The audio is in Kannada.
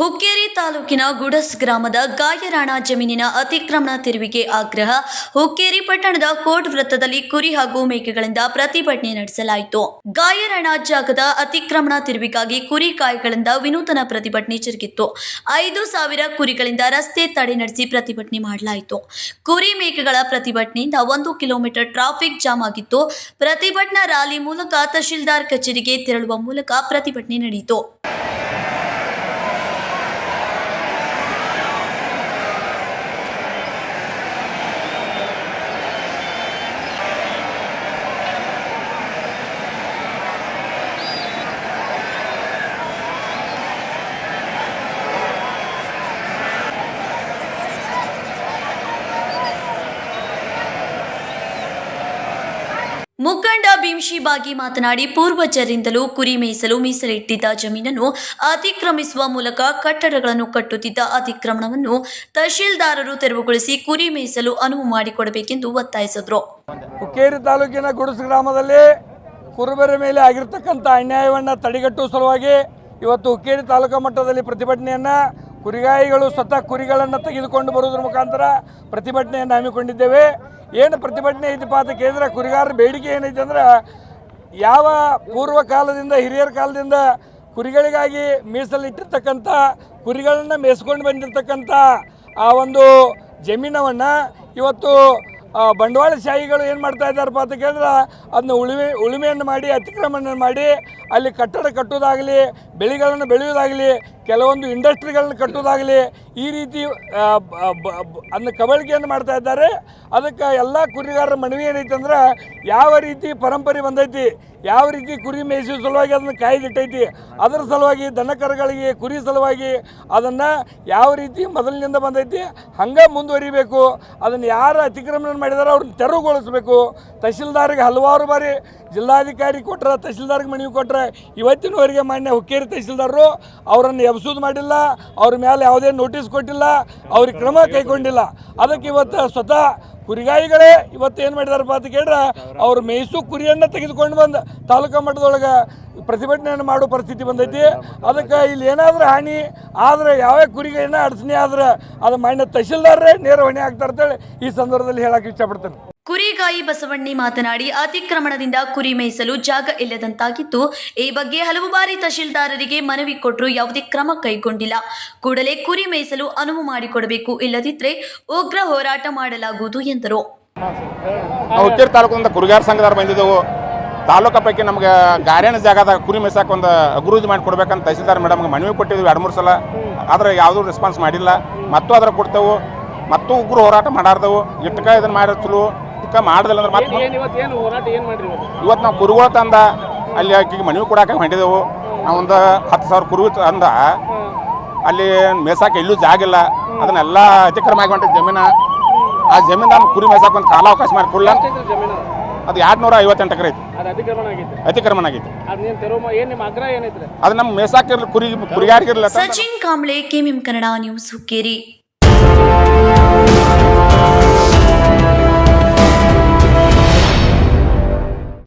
ಹುಕ್ಕೇರಿ ತಾಲೂಕಿನ ಗುಡಸ್ ಗ್ರಾಮದ ಗಾಯರಾಣ ಜಮೀನಿನ ಅತಿಕ್ರಮಣ ತೆರವಿಗೆ ಆಗ್ರಹ. ಹುಕ್ಕೇರಿ ಪಟ್ಟಣದ ಕೋಟ್ ವೃತ್ತದಲ್ಲಿ ಕುರಿ ಹಾಗೂ ಮೇಕೆಗಳಿಂದ ಪ್ರತಿಭಟನೆ ನಡೆಸಲಾಯಿತು. ಗಾಯರಾಣ ಜಾಗದ ಅತಿಕ್ರಮಣ ತೆರವಿಗಾಗಿ ಕುರಿ ಕಾಯಿಗಳಿಂದ ವಿನೂತನ ಪ್ರತಿಭಟನೆ ಜರುಗಿತ್ತು. 5,000 ಕುರಿಗಳಿಂದ ರಸ್ತೆ ತಡೆ ನಡೆಸಿ ಪ್ರತಿಭಟನೆ ಮಾಡಲಾಯಿತು. ಕುರಿ ಮೇಕೆಗಳ ಪ್ರತಿಭಟನೆಯಿಂದ 1 ಕಿಲೋಮೀಟರ್ ಟ್ರಾಫಿಕ್ ಜಾಮ್ ಆಗಿತ್ತು. ಪ್ರತಿಭಟನಾ ರ್ಯಾಲಿ ಮೂಲಕ ತಹಶೀಲ್ದಾರ್ ಕಚೇರಿಗೆ ತೆರಳುವ ಮೂಲಕ ಪ್ರತಿಭಟನೆ ನಡೆಯಿತು. ಮುಖಂಡ ಭೀಮ್ಶಿ ಬಾಗಿ ಮಾತನಾಡಿ, ಪೂರ್ವಜರಿಂದಲೂ ಕುರಿ ಮೇಯಿಸಲು ಮೀಸಲಿಟ್ಟಿದ್ದ ಜಮೀನನ್ನು ಅತಿಕ್ರಮಿಸುವ ಮೂಲಕ ಕಟ್ಟಡಗಳನ್ನು ಕಟ್ಟುತ್ತಿದ್ದ ಅತಿಕ್ರಮಣವನ್ನು ತಹಶೀಲ್ದಾರರು ತೆರವುಗೊಳಿಸಿ ಕುರಿ ಮೇಯಿಸಲು ಅನುವು ಮಾಡಿಕೊಡಬೇಕೆಂದು ಒತ್ತಾಯಿಸಿದರು. ಹುಕ್ಕೇರಿ ತಾಲೂಕಿನ ಗುಡಸ್ ಗ್ರಾಮದಲ್ಲಿ ಕುರುಬರ ಮೇಲೆ ಆಗಿರತಕ್ಕಂಥ ಅನ್ಯಾಯವನ್ನು ತಡೆಗಟ್ಟುವ ಸಲುವಾಗಿ ಇವತ್ತು ಹುಕ್ಕೇರಿ ತಾಲೂಕು ಮಟ್ಟದಲ್ಲಿ ಪ್ರತಿಭಟನೆಯನ್ನು ಕುರಿಗಾಯಿಗಳು ಸ್ವತಃ ಕುರಿಗಳನ್ನು ತೆಗೆದುಕೊಂಡು ಬರುವುದರ ಮುಖಾಂತರ ಪ್ರತಿಭಟನೆಯನ್ನು ಹಮ್ಮಿಕೊಂಡಿದ್ದೇವೆ. ಏನು ಪ್ರತಿಭಟನೆ ಐತಿಪ್ಪ ಅಂತ ಕೇಳಿದ್ರೆ ಕುರಿಗಾರರ ಬೇಡಿಕೆ ಏನೈತೆ ಅಂದ್ರೆ, ಯಾವ ಪೂರ್ವ ಕಾಲದಿಂದ ಹಿರಿಯರ ಕಾಲದಿಂದ ಕುರಿಗಳಿಗಾಗಿ ಮೀಸಲಿಟ್ಟಿರ್ತಕ್ಕಂಥ ಕುರಿಗಳನ್ನು ಮೇಯಿಸ್ಕೊಂಡು ಬಂದಿರತಕ್ಕಂಥ ಆ ಒಂದು ಜಮೀನವನ್ನು ಇವತ್ತು ಬಂಡವಾಳಶಾಹಿಗಳು ಏನು ಮಾಡ್ತಾ ಇದ್ದಾರಪ್ಪ ಅಂತ ಕೇಳಿದ್ರೆ ಅದನ್ನ ಉಳುಮೆಯನ್ನು ಮಾಡಿ ಅತಿಕ್ರಮಣ ಮಾಡಿ ಅಲ್ಲಿ ಕಟ್ಟಡ ಕಟ್ಟೋದಾಗಲಿ, ಬೆಳೆಗಳನ್ನು ಬೆಳೆಯೋದಾಗಲಿ, ಕೆಲವೊಂದು ಇಂಡಸ್ಟ್ರಿಗಳನ್ನ ಕಟ್ಟೋದಾಗಲಿ, ಈ ರೀತಿ ಅದನ್ನ ಕಬಳಿಕೆಯನ್ನು ಮಾಡ್ತಾ ಇದ್ದಾರೆ. ಅದಕ್ಕೆ ಎಲ್ಲ ಕುರಿಗಾರರ ಮನವಿ ಏನೈತೆ ಅಂದ್ರೆ, ಯಾವ ರೀತಿ ಪರಂಪರೆ ಬಂದೈತಿ, ಯಾವ ರೀತಿ ಕುರಿ ಮೇಯಿಸುವ ಸಲುವಾಗಿ ಅದನ್ನು ಕಾಯ್ದಿಟ್ಟೈತಿ, ಅದರ ಸಲುವಾಗಿ ದನಕರುಗಳಿಗೆ ಕುರಿ ಸಲುವಾಗಿ ಅದನ್ನು ಯಾವ ರೀತಿ ಮೊದಲಿನಿಂದ ಬಂದೈತಿ ಹಂಗೆ ಮುಂದುವರಿಬೇಕು. ಅದನ್ನು ಯಾರು ಅತಿಕ್ರಮಣ ಮಾಡಿದಾರೋ ಅವ್ರನ್ನ ತೆರವುಗೊಳಿಸಬೇಕು. ತಹಶೀಲ್ದಾರ್ಗೆ ಹಲವಾರು ಬಾರಿ ಜಿಲ್ಲಾಧಿಕಾರಿ ಕೊಟ್ಟರೆ, ತಹಶೀಲ್ದಾರ್ಗೆ ಮನವಿ ಕೊಟ್ಟರೆ, ಇವತ್ತಿನವರೆಗೆ ಮಾನ್ಯ ಹುಕ್ಕೇರಿ ತಹಶೀಲ್ದಾರರು ಅವರನ್ನು ಎಬ್ಸೋದು ಮಾಡಿಲ್ಲ, ಅವ್ರ ಮೇಲೆ ಯಾವುದೇ ನೋಟಿಸ್ ಕೊಟ್ಟಿಲ್ಲ, ಅವ್ರಿಗೆ ಕ್ರಮ ಕೈಗೊಂಡಿಲ್ಲ. ಅದಕ್ಕೆ ಇವತ್ತು ಸ್ವತಃ ಕುರಿಗಾಯಿಗಳೇ ಇವತ್ತು ಏನು ಮಾಡಿದಾರಪ್ಪ ಅಂತ ಕೇಳಿದ್ರೆ, ಅವ್ರು ಮೇಯಿಸು ಕುರಿಯನ್ನು ತೆಗೆದುಕೊಂಡು ಬಂದು ತಾಲೂಕು ಮಟ್ಟದೊಳಗೆ ಪ್ರತಿಭಟನೆಯನ್ನು ಮಾಡೋ ಪರಿಸ್ಥಿತಿ ಬಂದೈತಿ. ಅದಕ್ಕೆ ಇಲ್ಲಿ ಏನಾದರೂ ಹಾನಿ ಆದರೆ, ಯಾವ್ಯಾವ ಕುರಿಗೆ ಏನೋ ಅಡಚಣೆ ಆದ್ರೆ ಅದು ಮಾನ್ಯ ತಹಶೀಲ್ದಾರರೇ ನೇರ ಹೊಣೆ ಆಗ್ತಾರೆ ಅಂತೇಳಿ ಈ ಸಂದರ್ಭದಲ್ಲಿ ಹೇಳಕ್ಕೆ ಇಷ್ಟಪಡ್ತೇನೆ. ಕುರಿಗಾಯಿ ಬಸವಣ್ಣಿ ಮಾತನಾಡಿ, ಅತಿಕ್ರಮಣದಿಂದ ಕುರಿ ಮೇಯಿಸಲು ಜಾಗ ಇಲ್ಲದಂತಾಗಿದ್ದು, ಈ ಬಗ್ಗೆ ಹಲವು ಬಾರಿ ತಹಶೀಲ್ದಾರರಿಗೆ ಮನವಿ ಕೊಟ್ಟರೂ ಯಾವುದೇ ಕ್ರಮ ಕೈಗೊಂಡಿಲ್ಲ. ಕೂಡಲೇ ಕುರಿ ಮೇಯಿಸಲು ಅನುವು ಮಾಡಿಕೊಡಬೇಕು, ಇಲ್ಲದಿದ್ದರೆ ಉಗ್ರ ಹೋರಾಟ ಮಾಡಲಾಗುವುದು ಎಂದರು. ಹುಕ್ಕೇರಿ ತಾಲೂಕಿನಿಂದ ಕುರಿಗಾರ ಸಂಘದವ್ರು ಬಂದಿದ್ದೆವು. ತಾಲೂಕು ಪೈಕಿ ನಮ್ಗೆ ಗಾರ್ಯಾನ ಜಾಗದಾಗ ಕುರಿ ಮೇಯ್ಸಕ್ಕೆ ಒಂದು ಅಭಿವೃದ್ಧಿ ಮಾಡಿಕೊಡ್ಬೇಕಂತ ತಹಶೀಲ್ದಾರ್ ಮೇಡಮ್ಗೆ ಮನವಿ ಕೊಟ್ಟಿದ್ವಿ 2-3 ಸಲ. ಆದರೆ ಯಾವುದೂ ರೆಸ್ಪಾನ್ಸ್ ಮಾಡಿಲ್ಲ. ಮತ್ತು ಅದರ ಕೊಡ್ತೇವೆ, ಮತ್ತು ಉಗ್ರ ಹೋರಾಟ ಮಾಡಾರ್ದೆವು. ಇಟ್ಟಕ ಇದನ್ನು ಮಾಡಿರ್ತಿಲ್ಲ, ಇಟ್ಕ ಮಾಡ್ದಿಲ್ಲ ಅಂದ್ರೆ ಮತ್ತೆ ಇವತ್ತು ನಾವು ಕುರಿಗಳು ತಂದ ಅಲ್ಲಿ ಆಕಿಗೆ ಮನವಿ ಕೊಡಕ್ಕೆ ಹೊಂಟಿದೆವು. ನಾವೊಂದು 10,000 ಕುರಿ ತಂದ ಅಲ್ಲಿ ಮೇಯ್ಸಕ್ಕೆ ಎಲ್ಲೂ ಜಾಗಿಲ್ಲ. ಅದನ್ನೆಲ್ಲ ಅತಿಕ್ರಮ ಆಗಿ ಹೊಂಟಿದ್ದು ಜಮೀನು. ಆ ಜಮೀನು ನಮ್ಮ ಕುರಿ ಮೇಯ್ಸಕ್ಕೆ ಒಂದು ಕಾಲಾವಕಾಶ ಮಾಡಿಕೊಡಲ್ಲ. ಅದು 258 ಎಕರೆ ಐತಿ, ಅತಿಕ್ರಮಣ ಆಗೈತಿ. ಅದು ನಮ್ಮ ಮೇಸಾಕಿರ್ಲಿ ಕುರಿಗಾರಿಗಿರ್ಲಿ. Sachin Kamble, KMM Kannada news, Hukkeri.